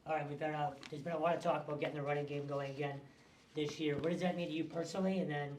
All right, there's been a lot of talk about getting the running game going again this year. What does that mean to you personally? And then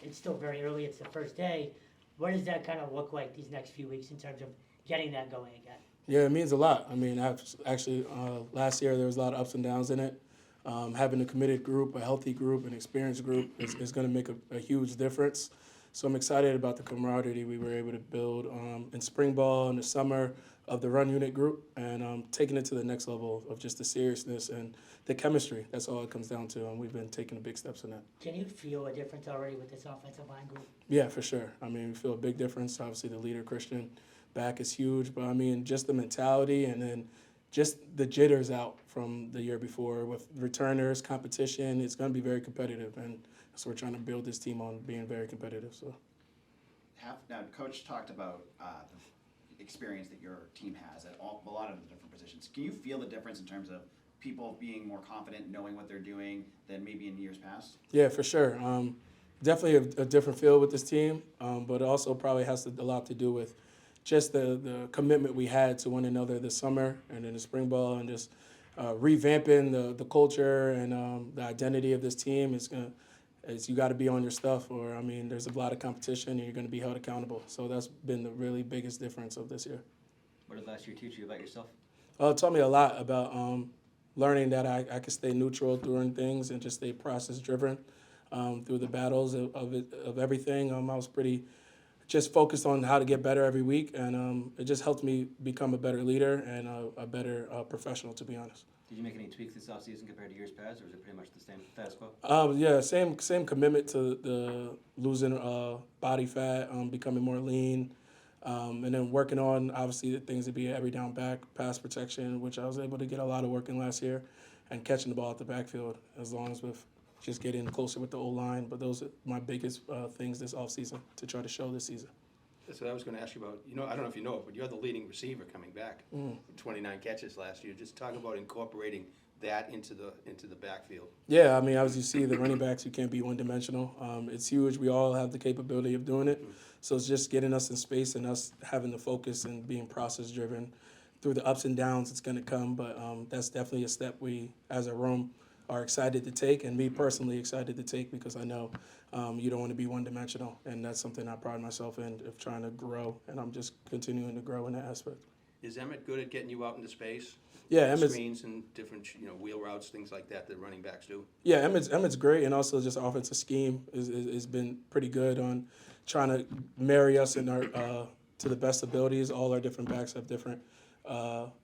it's still very early. It's the first day. What does that kind of look like these next few weeks in terms of getting that going again? Yeah, it means a lot. I mean, actually, last year there was a lot of ups and downs in it. Having a committed group, a healthy group, an experienced group is going to make a huge difference. So I'm excited about the camaraderie we were able to build in spring ball in the summer of the run unit group, and taking it to the next level of just the seriousness and the chemistry. That's all it comes down to, and we've been taking big steps in that. Can you feel a difference already with this offensive line group? Yeah, for sure. I mean, we feel a big difference. Obviously, the leader, Christian, back is huge. But, I mean, just the mentality and then just the jitters out from the year before with returners, competition. It's going to be very competitive. And so we're trying to build this team on being very competitive. So. Now, Coach talked about the experience that your team has at a lot of the different positions. Can you feel the difference in terms of people being more confident, knowing what they're doing than maybe in years past? Yeah, for sure. Definitely a different feel with this team, but it also probably has a lot to do with just the commitment we had to one another this summer and in the spring ball, and just revamping the culture and the identity of this team. Is you got to be on your stuff, or I mean, there's a lot of competition and you're going to be held accountable. So that's been the really biggest difference of this year. What did last year teach you about yourself? It taught me a lot about learning that I could stay neutral during things and just stay process driven through the battles of everything. I was pretty just focused on how to get better every week, and it just helped me become a better leader and a better professional, to be honest. Did you make any tweaks this offseason compared to years past, or is it pretty much the same status quo? Yeah, same commitment to the losing body fat, becoming more lean, and then working on obviously the things to be every down back, pass protection, which I was able to get a lot of work in last year, and catching the ball at the backfield, as long as with just getting closer with the O-line. But those are my biggest things this offseason to try to show this season. That's what I was going to ask you about. You know, I don't know if you know it, but you're the leading receiver coming back. 29 catches last year. Just talk about incorporating that into the backfield. Yeah, I mean, as you see, the running backs, you can't be one-dimensional. It's huge. We all have the capability of doing it. So it's just getting us in space and us having the focus and being process-driven. Through the ups and downs, it's going to come, but that's definitely a step we, as a room, are excited to take, and me personally excited to take, because I know you don't want to be one-dimensional, and that's something I pride myself in, of trying to grow, and I'm just continuing to grow in that aspect. Is Emmett good at getting you out into space? Yeah, Emmett's, screens and different, wheel routes, things like that running backs do. yeah, Emmett's great, and also just offensive scheme has been pretty good on trying to marry us in our to the best abilities. All our different backs have different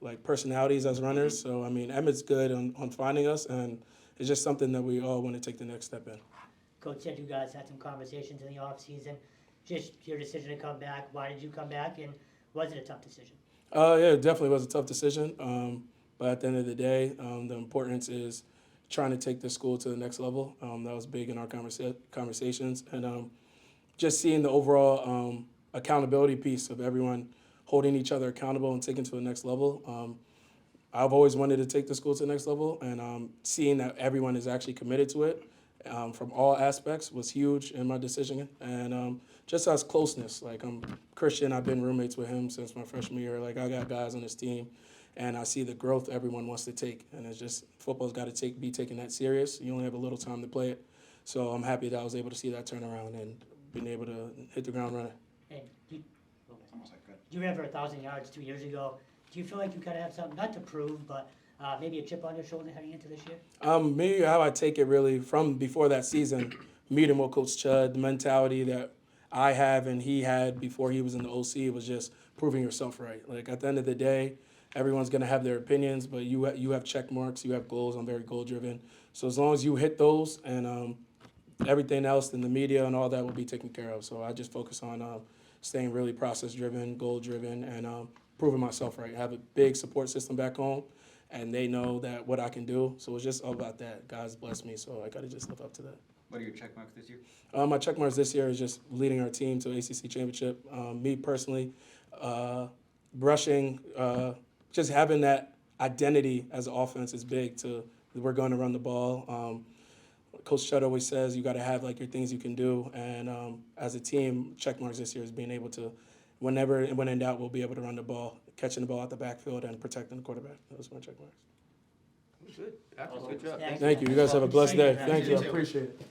like personalities as runners. So I mean, Emmett's good on finding us, and it's just something that we all want to take the next step in. Coach said you guys had some conversations in the offseason. Just your decision to come back. Why did you come back, and was it a tough decision? Yeah, it definitely was a tough decision. But at the end of the day, the importance is trying to take the school to the next level. That was big in our conversations. And just seeing the overall accountability piece of everyone holding each other accountable and taking to the next level. I've always wanted to take the school to the next level, and seeing that everyone is actually committed to it from all aspects was huge in my decision. And just as closeness, like Christian, I've been roommates with him since my freshman year. Like, I got guys on this team, and I see the growth everyone wants to take. And it's just, football's got to be taken that serious. You only have a little time to play it. So I'm happy that I was able to see that turnaround and being able to hit the ground running. And Almost like good. you ran for 1,000 yards 2 years ago. Do you feel like you kind of have something, not to prove, but maybe a chip on your shoulder heading into this year? Me, how I take it really from before that season, meeting with Coach Chud, the mentality that I have and he had before he was in the OC was just proving yourself right. Like, at the end of the day, everyone's going to have their opinions, but you have check marks, you have goals. I'm very goal driven. So as long as you hit those, and everything else in the media and all that will be taken care of. So I just focus on staying really process driven, goal driven, and proving myself right. I have a big support system back home, and they know that what I can do. So it's just all about that. God's blessed me, so I got to just live up to that. What are your check marks this year? My check marks this year is just leading our team to ACC championship. Me personally, rushing, just having that identity as an offense is big. We're going to run the ball. Coach Chud always says you got to have like your things you can do, and as a team, check marks this year is being able to, when in doubt, we'll be able to run the ball catching the ball out the backfield and protecting the quarterback. Those were my check marks. Good. Good job. Thanks. Thank you. You guys have a blessed day. Thank Thank you. I you. appreciate it.